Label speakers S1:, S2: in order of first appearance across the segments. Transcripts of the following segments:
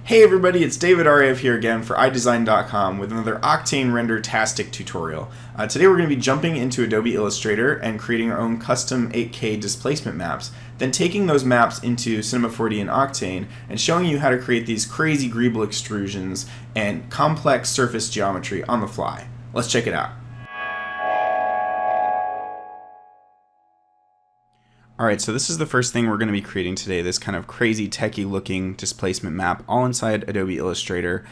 S1: Hey everybody, it's David Ariev here again for Eyedesyn.com with another Octane Render-tastic tutorial. Today we're going to be jumping into Adobe Illustrator and creating our own custom 8K displacement maps, then taking those maps into Cinema 4D and Octane and showing you how to create these crazy greeble extrusions and complex surface geometry on the fly. Let's check it out. Alright, so this is the first thing we're going to be creating today, this kind of crazy techie looking displacement map all inside Adobe Illustrator.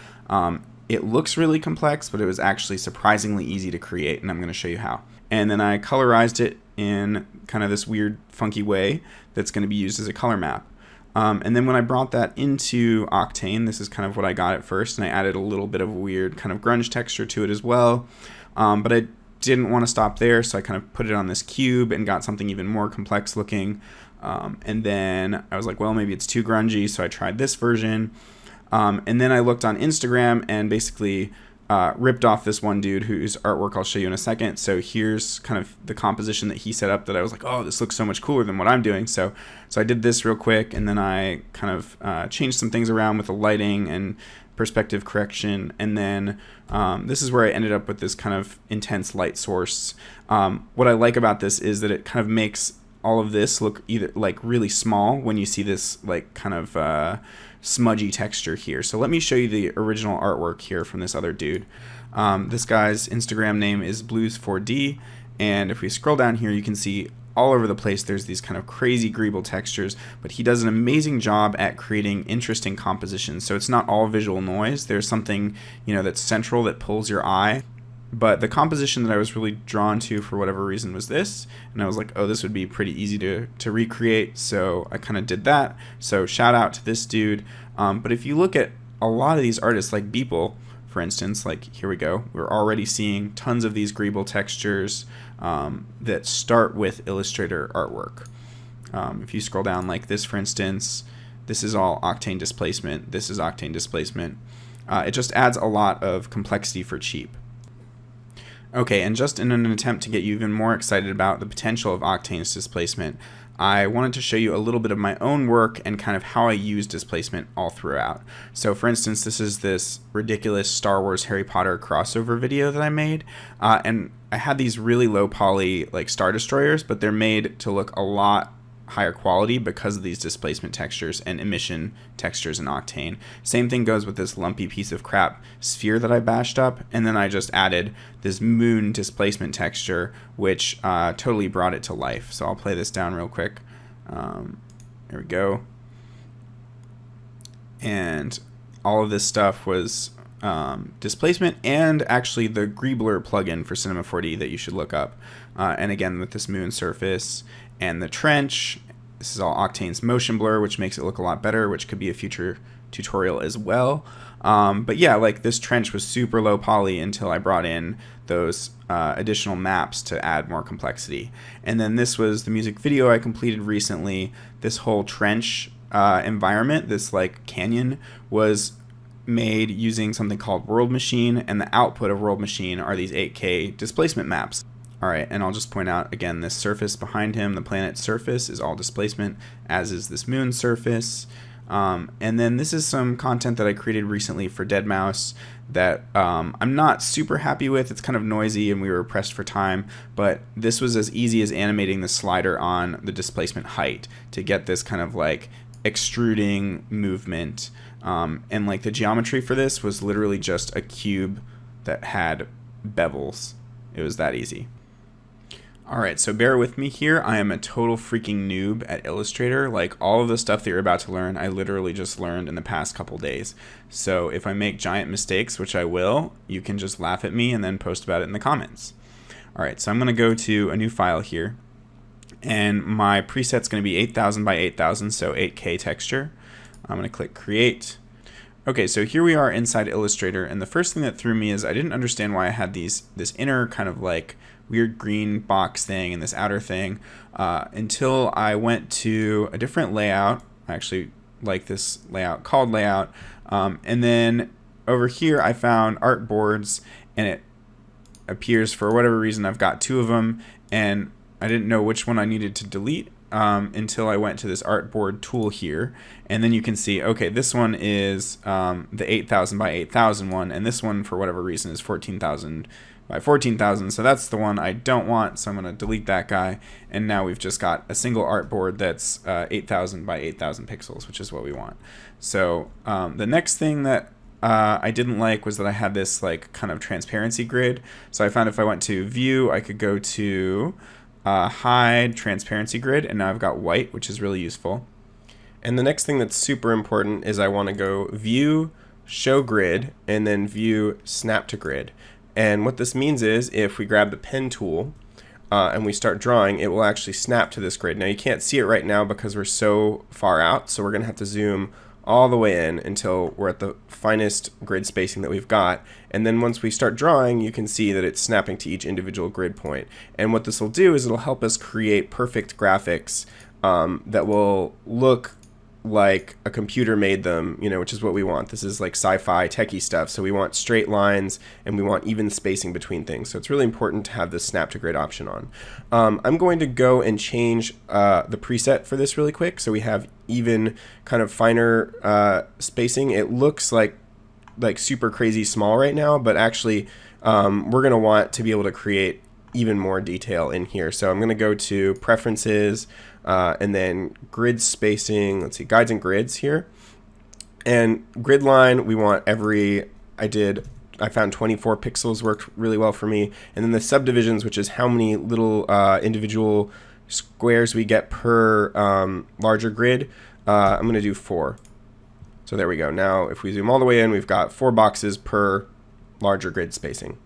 S1: It looks really complex, but it was actually surprisingly easy to create, and I'm going to show you how. And then I colorized it in kind of this weird funky way that's going to be used as a color map. And then when I brought that into Octane, this is kind of what I got at first, and I added a little bit of a weird kind of grunge texture to it as well. But I didn't want to stop there, so I kind of put it on this cube and got something even more complex looking. And then I was like, well, maybe it's too grungy, so I tried this version. And then I looked on Instagram and basically ripped off this one dude whose artwork I'll show you in a second. So here's kind of the composition that he set up that I was like, oh, this looks so much cooler than what I'm doing. So I did this real quick, and then I kind of changed some things around with the lighting and perspective correction, and then this is where I ended up with this kind of intense light source. What I like about this is that it kind of makes all of this look either like really small when you see this like kind of smudgy texture here. So let me show you the original artwork here from this other dude. This guy's Instagram name is Blues4D, and if we scroll down here you can see all over the place there's these kind of crazy greeble textures, but he does an amazing job at creating interesting compositions. So it's not all visual noise. There's something, you know, that's central that pulls your eye. But the composition that I was really drawn to for whatever reason was this, and I was like, oh, this would be pretty easy to recreate, so I kind of did that. So shout out to this dude. But if you look at a lot of these artists like Beeple, for instance, like here we go, we're already seeing tons of these greeble textures that start with Illustrator artwork. If you scroll down like this, for instance, this is all Octane displacement, this is Octane displacement. It just adds a lot of complexity for cheap. Okay, and just in an attempt to get you even more excited about the potential of Octane's displacement, I wanted to show you a little bit of my own work and kind of how I use displacement all throughout. So for instance, this is this ridiculous Star Wars Harry Potter crossover video that I made, and I had these really low poly like Star Destroyers, but they're made to look a lot higher quality because of these displacement textures and emission textures in Octane. Same thing goes with this lumpy piece of crap sphere that I bashed up, and then I just added this moon displacement texture, which totally brought it to life. So I'll play this down real quick. There we go. And all of this stuff was displacement and actually the Greebler plugin for Cinema 4D that you should look up. And again, with this moon surface and the trench, this is all Octane's motion blur, which makes it look a lot better, which could be a future tutorial as well. But yeah, like this trench was super low poly until I brought in those additional maps to add more complexity. And then this was the music video I completed recently. This whole trench environment, this like canyon, was made using something called World Machine, and the output of World Machine are these 8K displacement maps. Alright, and I'll just point out again, this surface behind him, the planet's surface, is all displacement, as is this moon surface. And then this is some content that I created recently for deadmau5 that I'm not super happy with. It's kind of noisy and we were pressed for time, but this was as easy as animating the slider on the displacement height to get this kind of like extruding movement. And like the geometry for this was literally just a cube that had bevels. It was that easy. Alright, so bear with me here. I am a total freaking noob at Illustrator. Like all of the stuff that you're about to learn, I literally just learned in the past couple days. So if I make giant mistakes, which I will, you can just laugh at me and then post about it in the comments. Alright, so I'm going to go to a new file here. And my preset's going to be 8000 by 8000, so 8K texture. I'm going to click Create. Okay, so here we are inside Illustrator, and the first thing that threw me is I didn't understand why I had this inner kind of like weird green box thing and this outer thing until I went to a different layout. I actually like this layout called Layout, and then over here I found artboards, and it appears for whatever reason I've got two of them, and I didn't know which one I needed to delete. until I went to this artboard tool here, and then you can see, okay, this one is the 8,000 by 8,000 one, and this one for whatever reason is 14,000 by 14,000, so that's the one I don't want, so I'm going to delete that guy, and now we've just got a single artboard that's 8,000 by 8,000 pixels, which is what we want. So the next thing that I didn't like was that I had this like kind of transparency grid. So I found if I went to view, I could go to hide transparency grid, and now I've got white, which is really useful. And the next thing that's super important is I want to go view, show grid, and then view snap to grid. And what this means is if we grab the pen tool and we start drawing, it will actually snap to this grid. Now you can't see it right now because we're so far out, so we're going to have to zoom all the way in until we're at the finest grid spacing that we've got. And then once we start drawing, you can see that it's snapping to each individual grid point. And what this will do is it'll help us create perfect graphics that will look like a computer made them, you know, which is what we want. This is like sci-fi techie stuff, so we want straight lines and we want even spacing between things. So it's really important to have this snap to grid option on. I'm going to go and change the preset for this really quick, so we have even kind of finer spacing. It looks like super crazy small right now, but actually we're going to want to be able to create even more detail in here. So I'm going to go to preferences, and then grid spacing, let's see, guides and grids here. And grid line, we want I found 24 pixels worked really well for me. And then the subdivisions, which is how many little individual squares we get per larger grid, I'm going to do 4. So there we go. Now if we zoom all the way in, we've got 4 boxes per larger grid spacing.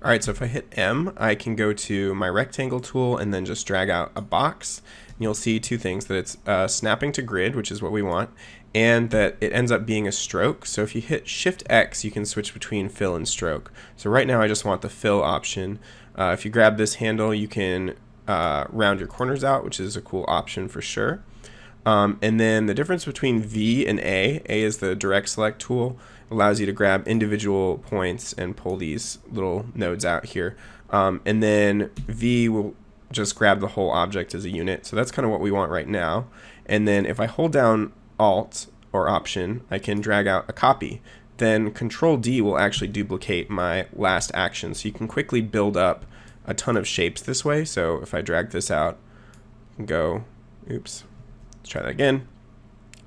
S1: All right, so if I hit M, I can go to my rectangle tool and then just drag out a box. And you'll see two things, that it's snapping to grid, which is what we want, and that it ends up being a stroke. So if you hit Shift X, you can switch between fill and stroke. So right now I just want the fill option. If you grab this handle, you can round your corners out, which is a cool option for sure. And then the difference between V and A is the direct select tool, allows you to grab individual points and pull these little nodes out here. And then V will just grab the whole object as a unit. So that's kind of what we want right now. And then if I hold down Alt or Option, I can drag out a copy. Then Control D will actually duplicate my last action. So you can quickly build up a ton of shapes this way. So if I drag this out and go, oops, let's try that again.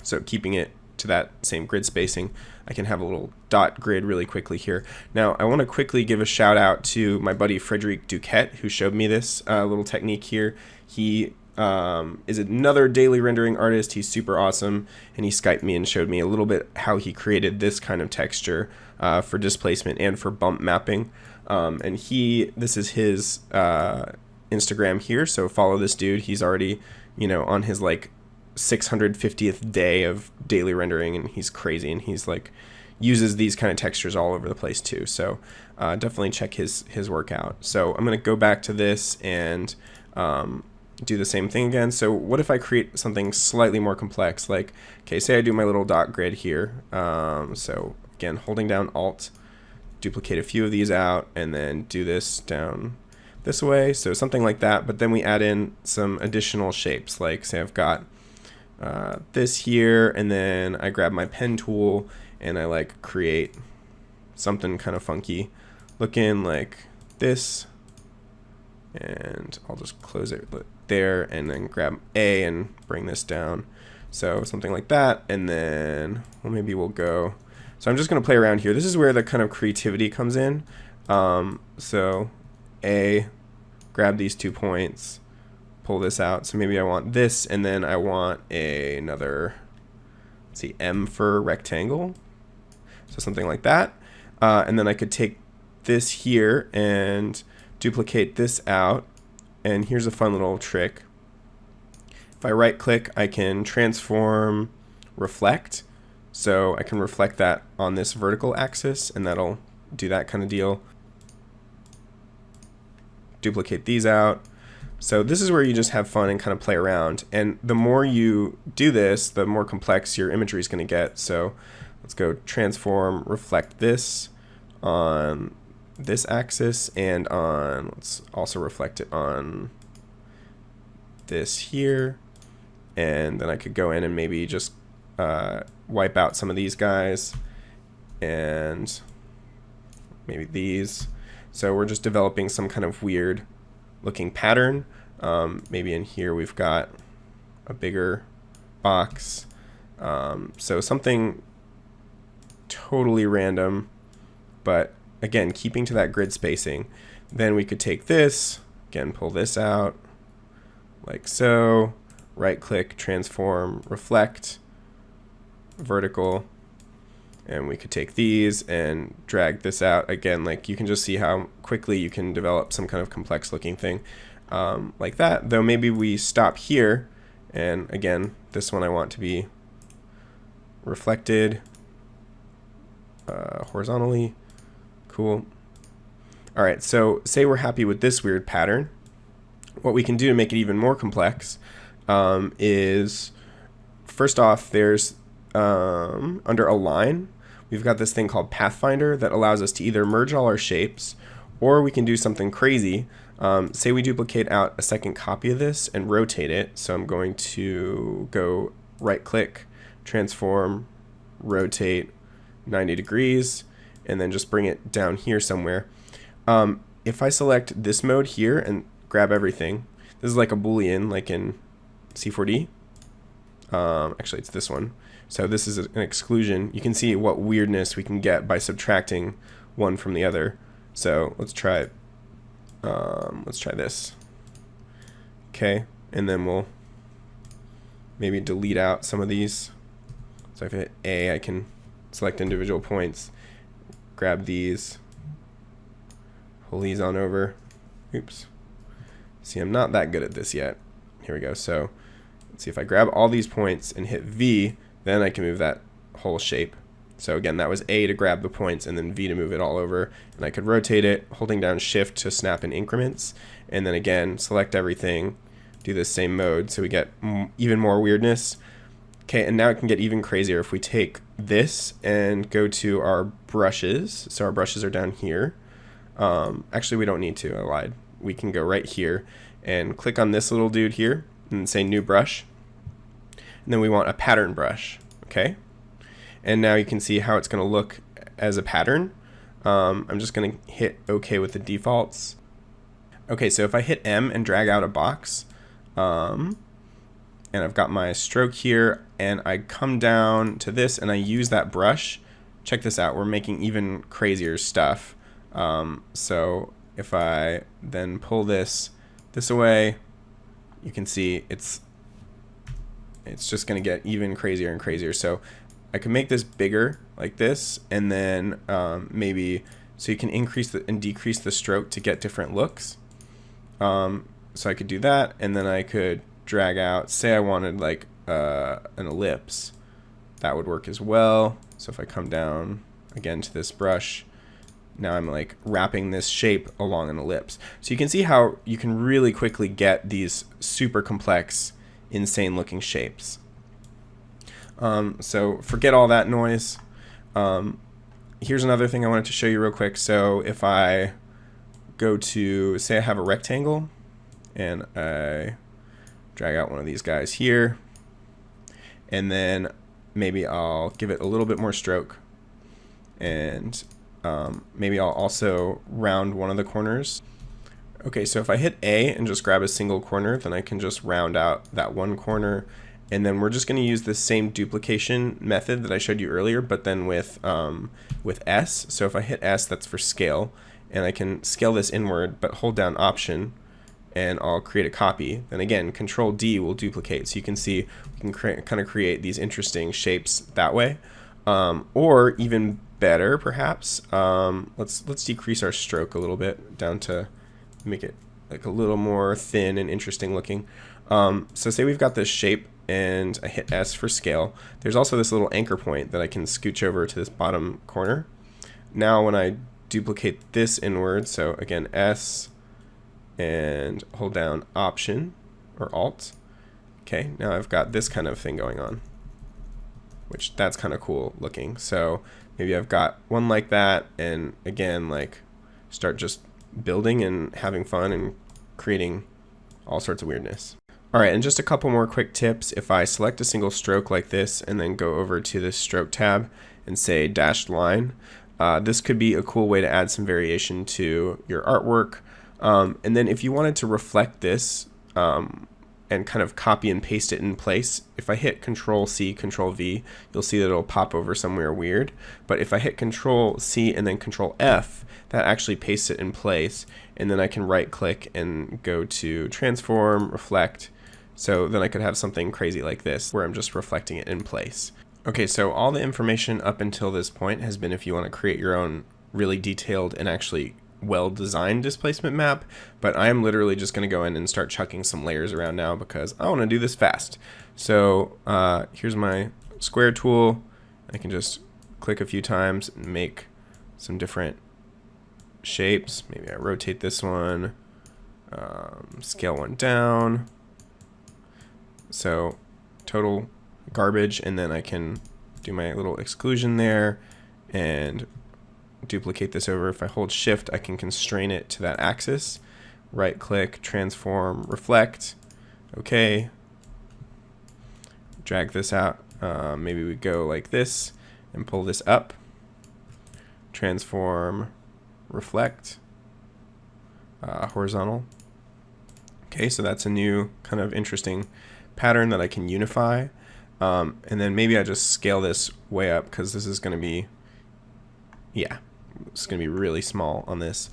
S1: So keeping it to that same grid spacing, I can have a little dot grid really quickly here. Now I want to quickly give a shout out to my buddy Frederic Duquette, who showed me this little technique here. He is another daily rendering artist. He's super awesome, and he Skyped me and showed me a little bit how he created this kind of texture for displacement and for bump mapping. And this is his Instagram here, so follow this dude. He's already, you know, on his like 650th day of daily rendering, and he's crazy, and he's like uses these kind of textures all over the place too. So definitely check his work out. So I'm going to go back to this and do the same thing again. So what if I create something slightly more complex? Like, okay, say I do my little dot grid here. So again, holding down Alt, duplicate a few of these out, and then do this down this way. So something like that. But then we add in some additional shapes. Like say I've got this here, and then I grab my pen tool and I like create something kind of funky looking like this, and I'll just close it there and then grab A and bring this down. So something like that, and then maybe we'll go. So I'm just going to play around here. This is where the kind of creativity comes in. So A, grab these 2 points, pull this out. So maybe I want this, and then I want another, let's see, M for rectangle. So something like that. And then I could take this here and duplicate this out. And here's a fun little trick. If I right click, I can transform reflect. So I can reflect that on this vertical axis, and that'll do that kind of deal. Duplicate these out. So this is where you just have fun and kind of play around. And the more you do this, the more complex your imagery is going to get. So let's go transform, reflect this on this axis, and on, let's also reflect it on
S2: this here, and then I could go in and maybe just wipe out some of these guys and maybe these. So we're just developing some kind of weird looking pattern. Maybe in here we've got a bigger box. So something totally random, but again, keeping to that grid spacing. Then we could take this, again, pull this out like so, right click, transform, reflect, vertical, and we could take these and drag this out. Again, like you can just see how quickly you can develop some kind of complex looking thing like that. Though maybe we stop here, and again, this one I want to be reflected horizontally. Cool. All right, so say we're happy with this weird pattern. What we can do to make it even more complex is, first off, there's under Align, we've got this thing called Pathfinder that allows us to either merge all our shapes, or we can do something crazy. Say we duplicate out a second copy of this and rotate it. So I'm going to go right click, transform, rotate 90 degrees, and then just bring it down here somewhere. If I select this mode here and grab everything, this is like a Boolean, like in C4D. Actually, it's this one. So this is an exclusion. You can see what weirdness we can get by subtracting one from the other. So let's try this. Okay, and then we'll maybe delete out some of these. So if I hit A, I can select individual points, grab these, pull these on over. Oops. See, I'm not that good at this yet. Here we go. So let's see, if I grab all these points and hit V, then I can move that whole shape. So again, that was A to grab the points and then V to move it all over. And I could rotate it, holding down Shift to snap in increments. And then again, select everything, do the same mode so we get even more weirdness. Okay, and now it can get even crazier if we take this and go to our brushes. So our brushes are down here. Actually, we don't need to, I lied. We can go right here and click on this little dude here and say New Brush. And then we want a pattern brush, okay? And now you can see how it's going to look as a pattern. I'm just going to hit OK with the defaults. Okay, so if I hit M and drag out a box, and I've got my stroke here, and I come down to this and I use that brush, check this out, we're making even crazier stuff. So if I then pull this away, you can see it's just going to get even crazier and crazier. So I can make this bigger like this, and then maybe so you can increase and decrease the stroke to get different looks. So I could do that, and then I could drag out, say I wanted like an ellipse, that would work as well. So if I come down again to this brush, now I'm like wrapping this shape along an ellipse. So you can see how you can really quickly get these super complex, insane looking shapes. So forget all that noise. Here's another thing I wanted to show you real quick. So if I go to, say I have a rectangle and I drag out one of these guys here, and then maybe I'll give it a little bit more stroke, and maybe I'll also round one of the corners. Okay, so if I hit A and just grab a single corner, then I can just round out that one corner. And then we're just going to use the same duplication method that I showed you earlier, but then with S. So if I hit S, that's for scale, and I can scale this inward, but hold down Option, and I'll create a copy. Then again, Control D will duplicate. So you can see we can kind of create these interesting shapes that way, or even better, perhaps. Let's decrease our stroke a little bit down to make it like a little more thin and interesting looking. So say we've got this shape, and I hit S for scale. There's also this little anchor point that I can scooch over to this bottom corner. Now when I duplicate this inward, so again S and hold down Option or Alt. Okay, now I've got this kind of thing going on, which that's kind of cool looking. So maybe I've got one like that, and again, like start just building and having fun and creating all sorts of weirdness. Alright, and just a couple more quick tips. If I select a single stroke like this and then go over to this stroke tab and say dashed line, this could be a cool way to add some variation to your artwork. And then if you wanted to reflect this and kind of copy and paste it in place, if I hit Control C, Control V, you'll see that it'll pop over somewhere weird. But if I hit Control C and then Control F, that actually pastes it in place. And then I can right click and go to Transform, Reflect. So then I could have something crazy like this where I'm just reflecting it in place. Okay, so all the information up until this point has been if you want to create your own really detailed and actually well-designed displacement map, but I'm literally just going to go in and start chucking some layers around now because I want to do this fast. So here's my square tool. I can just click a few times and make some different shapes. Maybe I rotate this one, scale one down. So total garbage, and then I can do my little exclusion there and duplicate this over. If I hold shift, I can constrain it to that axis. Right click, transform, reflect. Okay. Drag this out. Maybe we go like this and pull this up. Transform, reflect, horizontal. Okay, so that's a new kind of interesting pattern that I can unify. And then maybe I just scale this way up because this is going to be, yeah, it's going to be really small on this.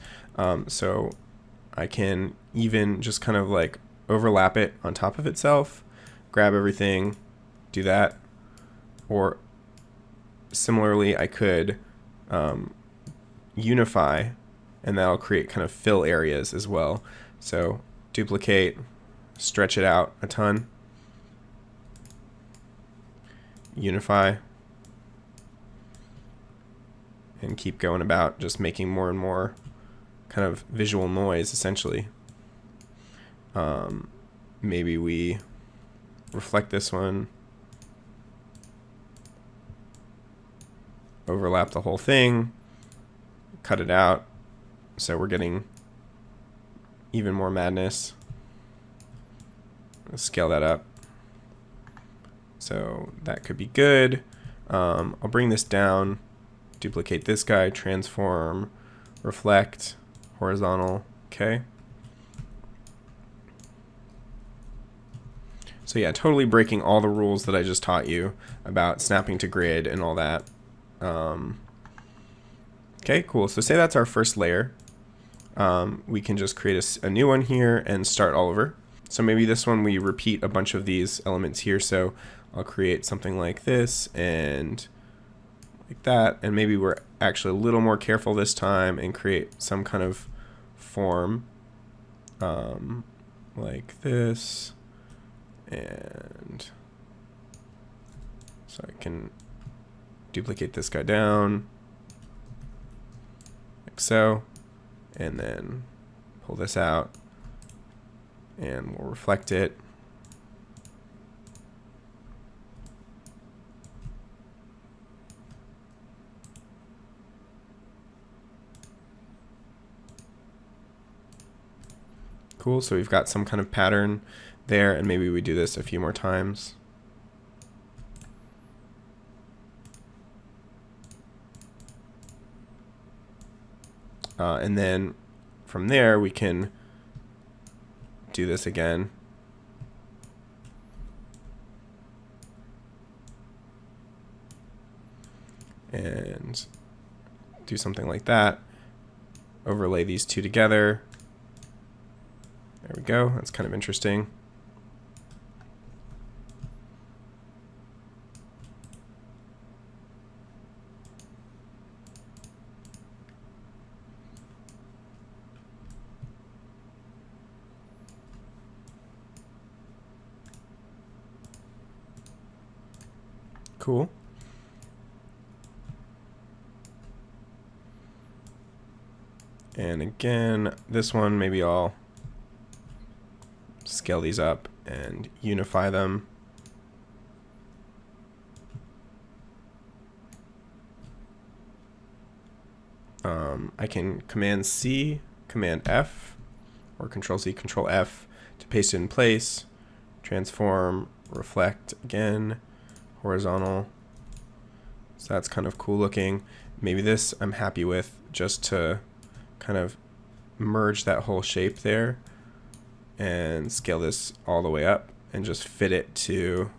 S2: So I can even just kind of like overlap it on top of itself, grab everything, do that. Or similarly, I could unify, and that'll create kind of fill areas as well. So duplicate, stretch it out a ton, unify, and keep going about just making more and more kind of visual noise essentially. Maybe we reflect this one, overlap the whole thing, cut it out, so we're getting even more madness. Let's scale that up. So that could be good. I'll bring this down, duplicate this guy, transform, reflect, horizontal, okay. So yeah, totally breaking all the rules that I just taught you about snapping to grid and all that. Okay, cool. So say that's our first layer. We can just create a new one here and start all over. So maybe this one we repeat a bunch of these elements here. So I'll create something like this and like that. And maybe we're actually a little more careful this time and create some kind of form like this. And so I can duplicate this guy down like so, and then pull this out and we'll reflect it. Cool, so we've got some kind of pattern there, and maybe we do this a few more times. And then from there we can do this again. And do something like that. Overlay these two together. There we go. That's kind of interesting. Cool. And again, this one, maybe I'll scale these up and unify them. I can Command C, Command F, or Control C, Control F to paste it in place. transform, reflect again, horizontal. So that's kind of cool looking. Maybe this I'm happy with, just to kind of merge that whole shape there and scale this all the way up and just fit it to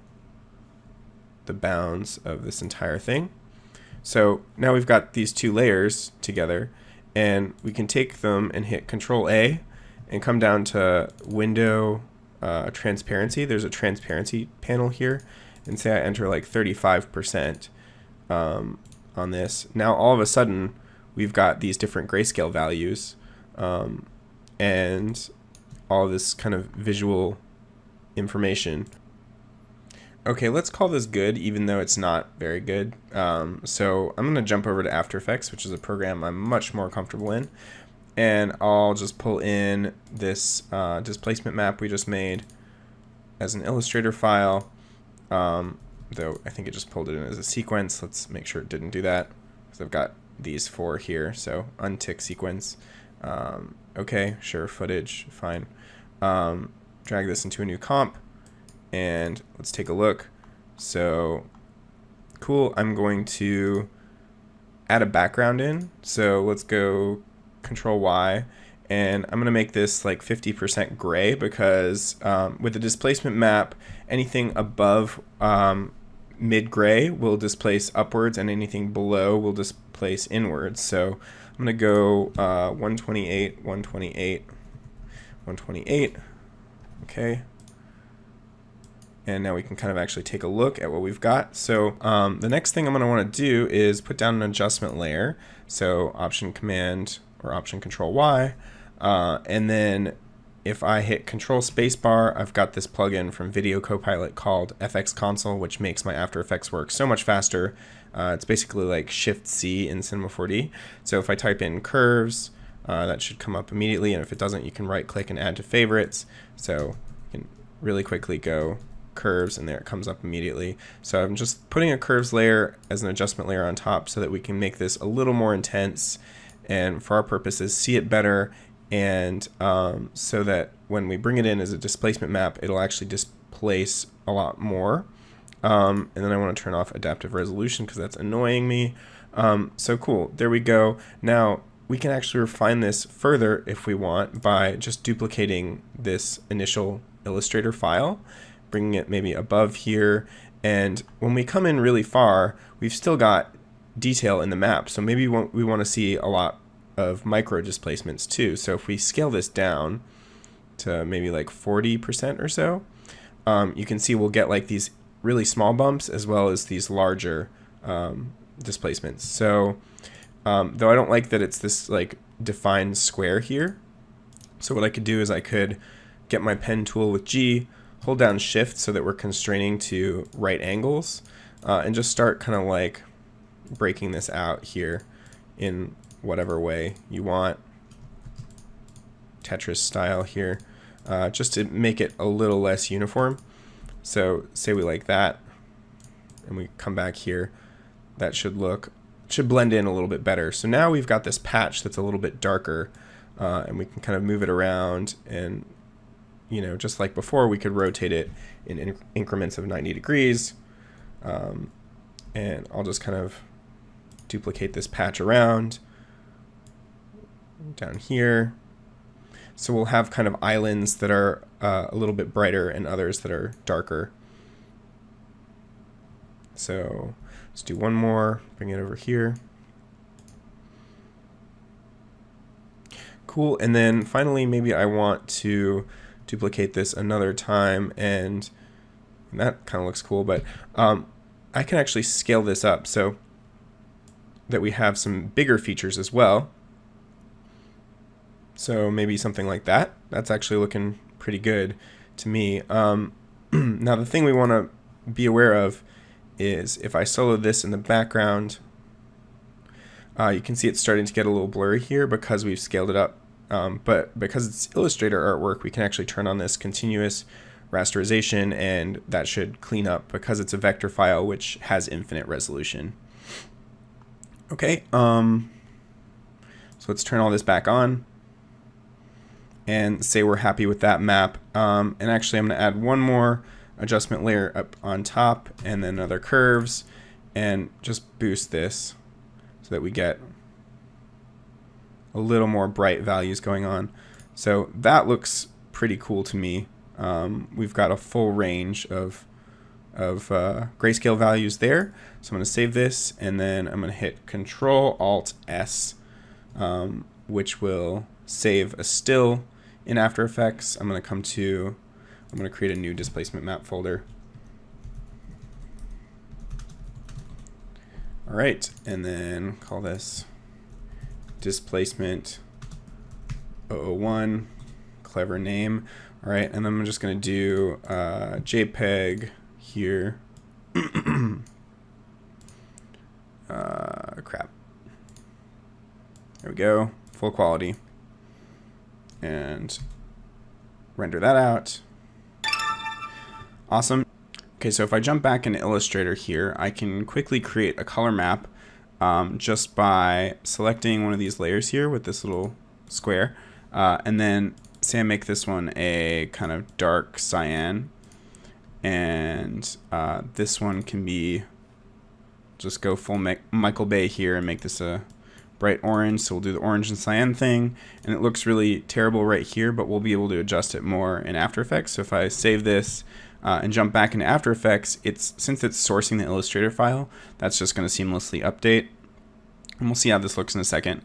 S2: the bounds of this entire thing. So now we've got these two layers together, and we can take them and hit Control A and come down to Window Transparency. There's a transparency panel here, and say I enter like 35% on this. Now all of a sudden we've got these different grayscale values and all this kind of visual information. Okay, let's call this good, even though it's not very good. So I'm going to jump over to After Effects, which is a program I'm much more comfortable in, and I'll just pull in this displacement map we just made as an Illustrator file, though I think it just pulled it in as a sequence. Let's make sure it didn't do that, because I've got these four here. So untick sequence. Okay, sure, footage, fine. Drag this into a new comp, and let's take a look. So cool, I'm going to add a background in. So let's go Control Y, and I'm going to make this like 50% gray, because with the displacement map, anything above mid-gray will displace upwards, and anything below will displace inwards. So I'm going to go 128, 128, 128. Okay. And now we can kind of actually take a look at what we've got. So the next thing I'm going to want to do is put down an adjustment layer. So Option Command or Option Control Y. And then if I hit Control Spacebar, I've got this plugin from Video Copilot called FX Console, which makes my After Effects work so much faster. It's basically like Shift-C in Cinema 4D. So if I type in curves, that should come up immediately. And if it doesn't, you can right-click and add to favorites. So you can really quickly go curves, and there it comes up immediately. So I'm just putting a curves layer as an adjustment layer on top so that we can make this a little more intense, and for our purposes see it better, and so that when we bring it in as a displacement map, it'll actually displace a lot more. And then I want to turn off adaptive resolution because that's annoying me. So cool, there we go. Now we can actually refine this further if we want by just duplicating this initial Illustrator file, bringing it maybe above here, and when we come in really far, we've still got detail in the map, so maybe we want to see a lot of micro displacements too. So if we scale this down to maybe like 40% or so, you can see we'll get like these really small bumps as well as these larger displacements. So though I don't like that it's this like defined square here, so what I could do is I could get my pen tool with G, hold down Shift so that we're constraining to right angles, and just start kind of like breaking this out here in whatever way you want, Tetris style here, just to make it a little less uniform. So say we like that, and we come back here, that should blend in a little bit better. So now we've got this patch that's a little bit darker, and we can kind of move it around, and you know, just like before, we could rotate it in increments of 90 degrees. And I'll just kind of duplicate this patch around down here. So we'll have kind of islands that are a little bit brighter and others that are darker. So let's do one more, bring it over here. Cool, and then finally maybe I want to duplicate this another time, and that kind of looks cool, but I can actually scale this up so that we have some bigger features as well. So maybe something like that. That's actually looking pretty good to me. Now the thing we want to be aware of is if I solo this in the background, you can see it's starting to get a little blurry here because we've scaled it up. But because it's Illustrator artwork, we can actually turn on this continuous rasterization, and that should clean up because it's a vector file which has infinite resolution. Okay, so let's turn all this back on, and say we're happy with that map. And actually I'm going to add one more adjustment layer up on top and then other curves and just boost this so that we get a little more bright values going on. So that looks pretty cool to me. We've got a full range of grayscale values there. So I'm going to save this and then I'm going to hit Control-Alt-S, which will save a still in After Effects. I'm going to create a new displacement map folder. All right, and then call this displacement 001, clever name. All right, and then I'm just going to do JPEG here. Crap. There we go, full quality. And render that out. Awesome. Okay, so if I jump back into Illustrator here, I can quickly create a color map just by selecting one of these layers here with this little square. And then say I make this one a kind of dark cyan. And this one can be, just go full Michael Bay here and make this a bright orange. So we'll do the orange and cyan thing. And it looks really terrible right here, but we'll be able to adjust it more in After Effects. So if I save this, and jump back into After Effects, since it's sourcing the Illustrator file, that's just going to seamlessly update. And we'll see how this looks in a second.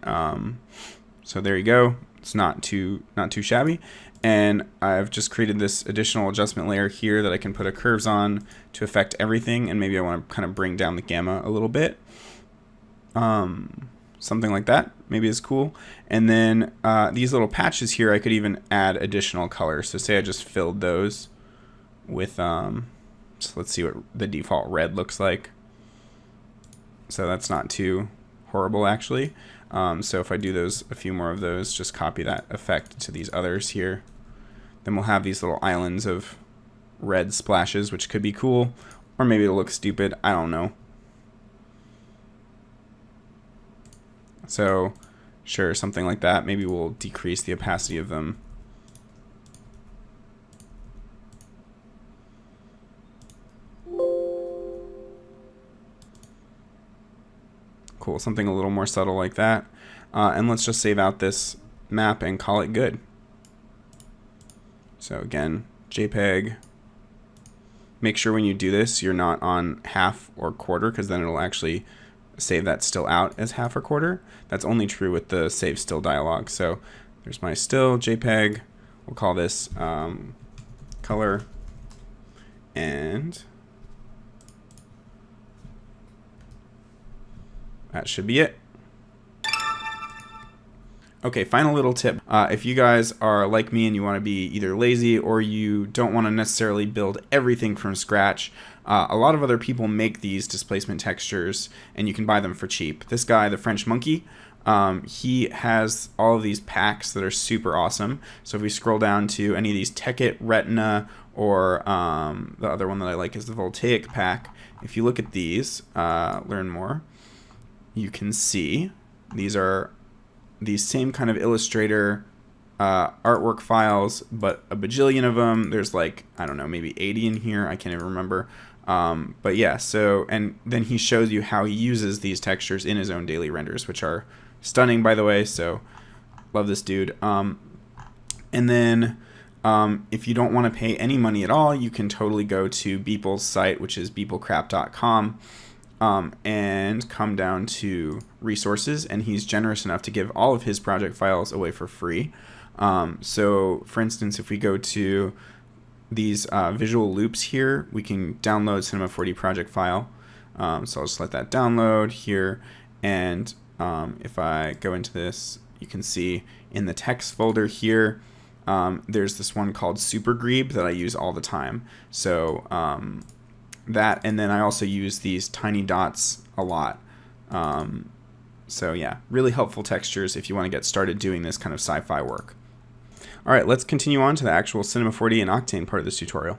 S2: So there you go. It's not too shabby. And I've just created this additional adjustment layer here that I can put a curves on to affect everything. And maybe I want to kind of bring down the gamma a little bit. Something like that maybe is cool. And then these little patches here, I could even add additional colors. So say I just filled those with so let's see what the default red looks like. So that's not too horrible actually. So if I do a few more of those, just copy that effect to these others here, then we'll have these little islands of red splashes, which could be cool, or maybe it'll look stupid, I don't know. So sure, something like that. Maybe we'll decrease the opacity of them. Cool, something a little more subtle like that. And let's just save out this map and call it good. So again, JPEG. Make sure when you do this, you're not on half or quarter, because then it'll actually save that still out as half or quarter. That's only true with the save still dialog. So there's my still JPEG. We'll call this color, and that should be it. Okay, final little tip. If you guys are like me and you want to be either lazy or you don't want to necessarily build everything from scratch, a lot of other people make these displacement textures and you can buy them for cheap. This guy, the French Monkey, he has all of these packs that are super awesome. So if we scroll down to any of these Tekkit, Retina, or the other one that I like is the Voltaic pack, if you look at these, learn more, you can see these are these same kind of Illustrator artwork files, but a bajillion of them. There's like, I don't know, maybe 80 in here. I can't even remember. But yeah, so, and then he shows you how he uses these textures in his own daily renders, which are stunning, by the way. So love this dude. And then if you don't want to pay any money at all, you can totally go to Beeple's site, which is beeplecrap.com. And come down to resources, and he's generous enough to give all of his project files away for free. So for instance, if we go to these visual loops here, we can download Cinema 4D project file. So I'll just let that download here, and if I go into this, you can see in the text folder here, there's this one called Super Greeble that I use all the time. So that, and then I also use these tiny dots a lot. So yeah, really helpful textures if you want to get started doing this kind of sci-fi work. All right, let's continue on to the actual Cinema 4D and Octane part of this tutorial.